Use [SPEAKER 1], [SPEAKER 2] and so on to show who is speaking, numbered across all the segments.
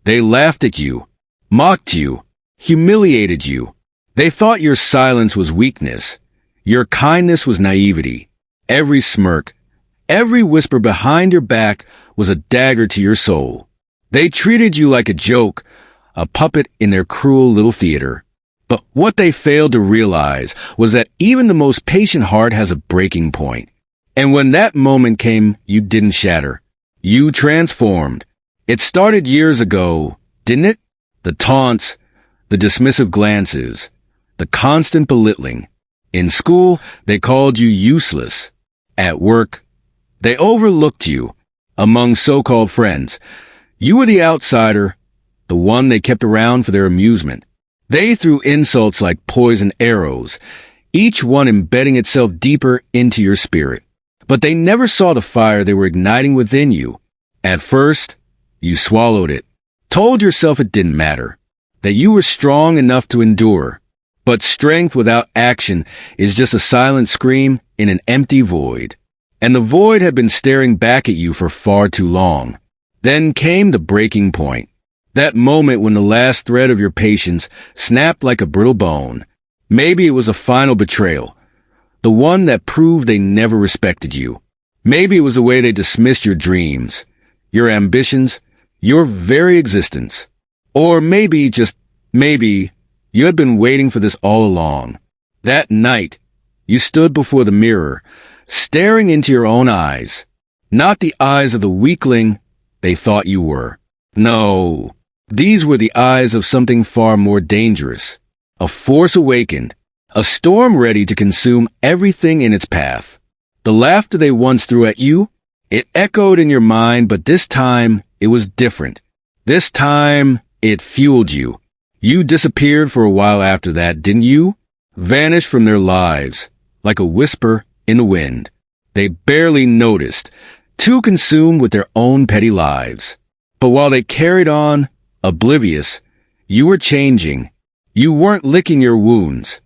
[SPEAKER 1] They laughed at you, mocked you, humiliated you. They thought your silence was weakness. Your kindness was naivety. Every smirk, every whisper behind your back was a dagger to your soul. They treated you like a joke, a puppet in their cruel little theater. But what they failed to realize was that even the most patient heart has a breaking point. And when that moment came, you didn't shatter. You transformed. It started years ago, didn't it? The taunts, the dismissive glances, the constant belittling. In school, they called you useless. At work, they overlooked you. Among so-called friends, you were the outsider, the one they kept around for their amusement. They threw insults like poisoned arrows, each one embedding itself deeper into your spirit. But they never saw the fire they were igniting within you. At first, you swallowed it, told yourself it didn't matter, that you were strong enough to endure. But strength without action is just a silent scream in an empty void. And the void had been staring back at you for far too long. Then came the breaking point. That moment when the last thread of your patience snapped like a brittle bone. Maybe it was a final betrayal, the one that proved they never respected you. Maybe it was the way they dismissed your dreams, your ambitions, your very existence. Or maybe, just maybe, you had been waiting for this all along. That night, you stood before the mirror, staring into your own eyes, not the eyes of the weakling they thought you were. No. These were the eyes of something far more dangerous, a force awakened, a storm ready to consume everything in its path. The laughter they once threw at you, it echoed in your mind, but this time it was different. This time it fueled you. You disappeared for a while after that, didn't you? Vanished from their lives, like a whisper in the wind. They barely noticed, too consumed with their own petty lives. But while they carried on, oblivious, you were changing. You weren't licking your wounds.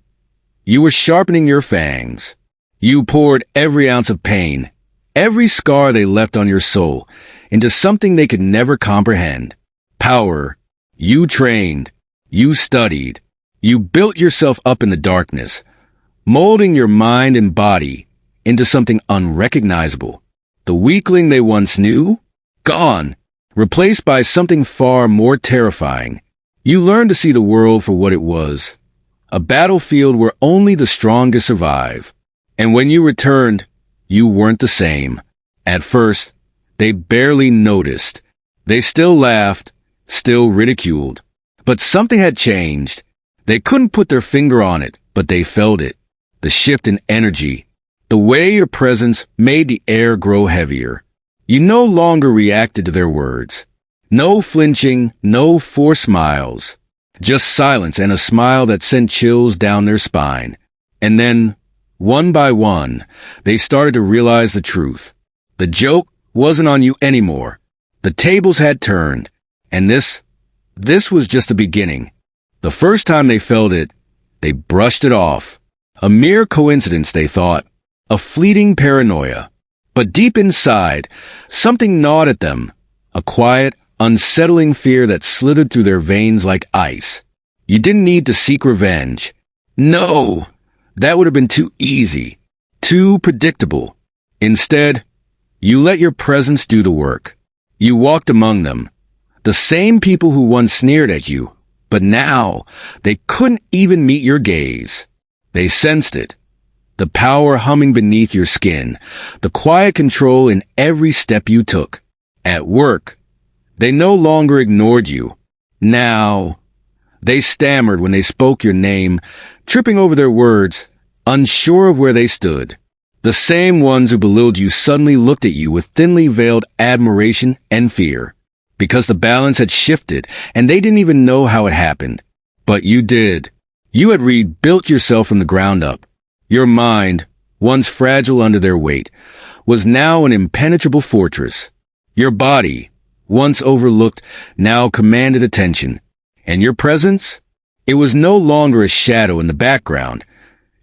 [SPEAKER 1] You were sharpening your fangs. You poured every ounce of pain, every scar they left on your soul, into something they could never comprehend. Power. You trained. You studied. You built yourself up in the darkness, molding your mind and body into something unrecognizable. The weakling they once knew? Gone. Replaced by something far more terrifying. You learned to see the world for what it was, a battlefield where only the strongest survive. And when you returned, you weren't the same. At first, they barely noticed. They still laughed, still ridiculed. But something had changed. They couldn't put their finger on it, but they felt it. The shift in energy, the way your presence made the air grow heavier. You no longer reacted to their words. No flinching, no forced smiles. Just silence and a smile that sent chills down their spine. And then, one by one, they started to realize the truth. The joke wasn't on you anymore. The tables had turned. And this was just the beginning. The first time they felt it, they brushed it off. A mere coincidence, they thought. A fleeting paranoia. But deep inside, something gnawed at them, a quiet, unsettling fear that slithered through their veins like ice. You didn't need to seek revenge. No, that would have been too easy, too predictable. Instead, you let your presence do the work. You walked among them, the same people who once sneered at you, but now they couldn't even meet your gaze. They sensed it. The power humming beneath your skin, the quiet control in every step you took. At work, they no longer ignored you. Now, they stammered when they spoke your name, tripping over their words, unsure of where they stood. The same ones who belittled you suddenly looked at you with thinly veiled admiration and fear, because the balance had shifted and they didn't even know how it happened. But you did. You had rebuilt yourself from the ground up. Your mind, once fragile under their weight, was now an impenetrable fortress. Your body, once overlooked, now commanded attention. And your presence? It was no longer a shadow in the background.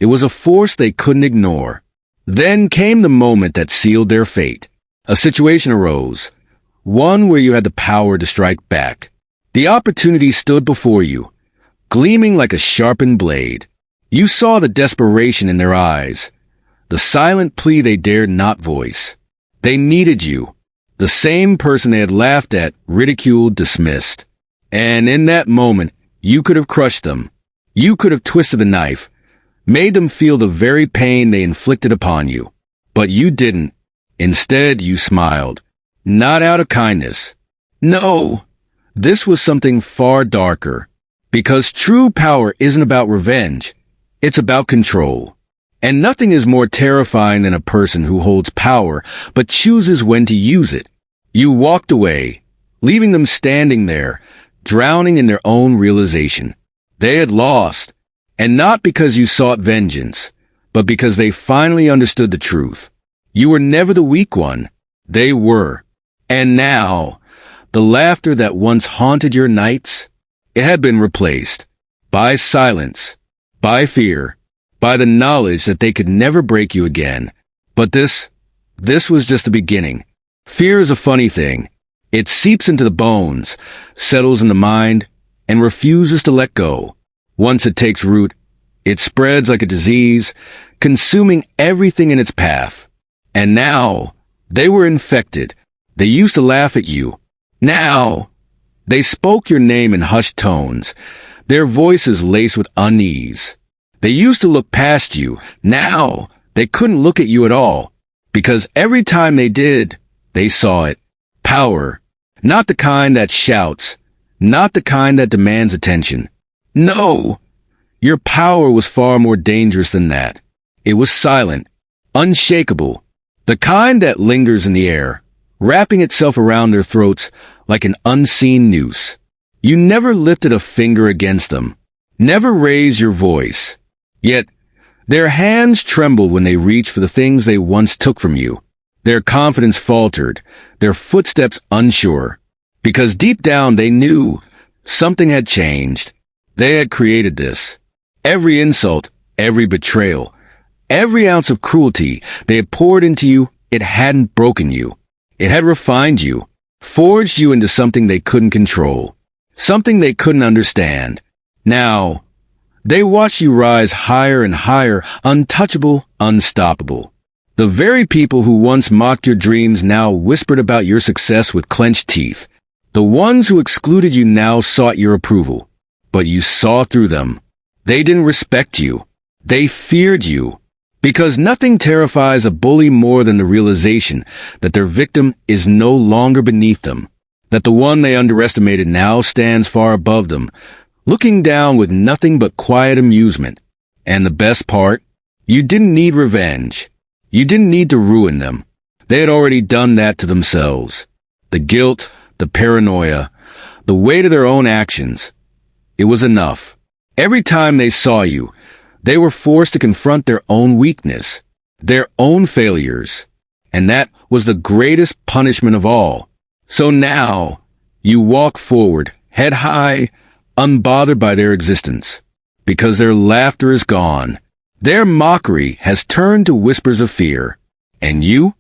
[SPEAKER 1] It was a force they couldn't ignore. Then came the moment that sealed their fate. A situation arose, one where you had the power to strike back, The opportunity stood before you, gleaming like a sharpened blade. You saw the desperation in their eyes, the silent plea they dared not voice. They needed you, the same person they had laughed at, ridiculed, dismissed. And in that moment, you could have crushed them. You could have twisted the knife, made them feel the very pain they inflicted upon you. But you didn't. Instead, you smiled. Not out of kindness. No, this was something far darker. Because true power isn't about revenge. It's about control. And nothing is more terrifying than a person who holds power but chooses when to use it. You walked away, leaving them standing there, drowning in their own realization. They had lost, and not because you sought vengeance, but because they finally understood the truth. You were never the weak one. They were. And now, the laughter that once haunted your nights, it had been replaced by silence, by fear, by the knowledge that they could never break you again. But this was just the beginning. Fear is a funny thing. It seeps into the bones, settles in the mind, and refuses to let go. Once it takes root, it spreads like a disease, consuming everything in its path. And now, they were infected. They used to laugh at you. Now, they spoke your name in hushed tones, their voices laced with unease. They used to look past you. Now, they couldn't look at you at all, because every time they did, they saw it. Power. Not the kind that shouts. Not the kind that demands attention. No! Your power was far more dangerous than that. It was silent, unshakable, the kind that lingers in the air, wrapping itself around their throats like an unseen noose. You never lifted a finger against them, never raised your voice. Yet, their hands trembled when they reached for the things they once took from you. Their confidence faltered, their footsteps unsure, because deep down they knew something had changed. They had created this. Every insult, every betrayal, every ounce of cruelty they had poured into you, it hadn't broken you. It had refined you, forged you into something they couldn't control, something they couldn't understand. Now, they watched you rise higher and higher, untouchable, unstoppable. The very people who once mocked your dreams now whispered about your success with clenched teeth. The ones who excluded you now sought your approval. But you saw through them. They didn't respect you. They feared you. Because nothing terrifies a bully more than the realization that their victim is no longer beneath them, that the one they underestimated now stands far above them, looking down with nothing but quiet amusement. And the best part? You didn't need revenge. You didn't need to ruin them. They had already done that to themselves. The guilt, the paranoia, the weight of their own actions. It was enough. Every time they saw you, they were forced to confront their own weakness, their own failures. And that was the greatest punishment of all. So now, you walk forward, head high, unbothered by their existence, because their laughter is gone. Their mockery has turned to whispers of fear. And you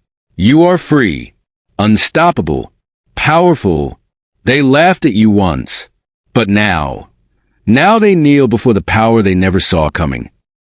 [SPEAKER 1] are free, unstoppable, powerful. They laughed at you once, but now they kneel before the power they never saw coming.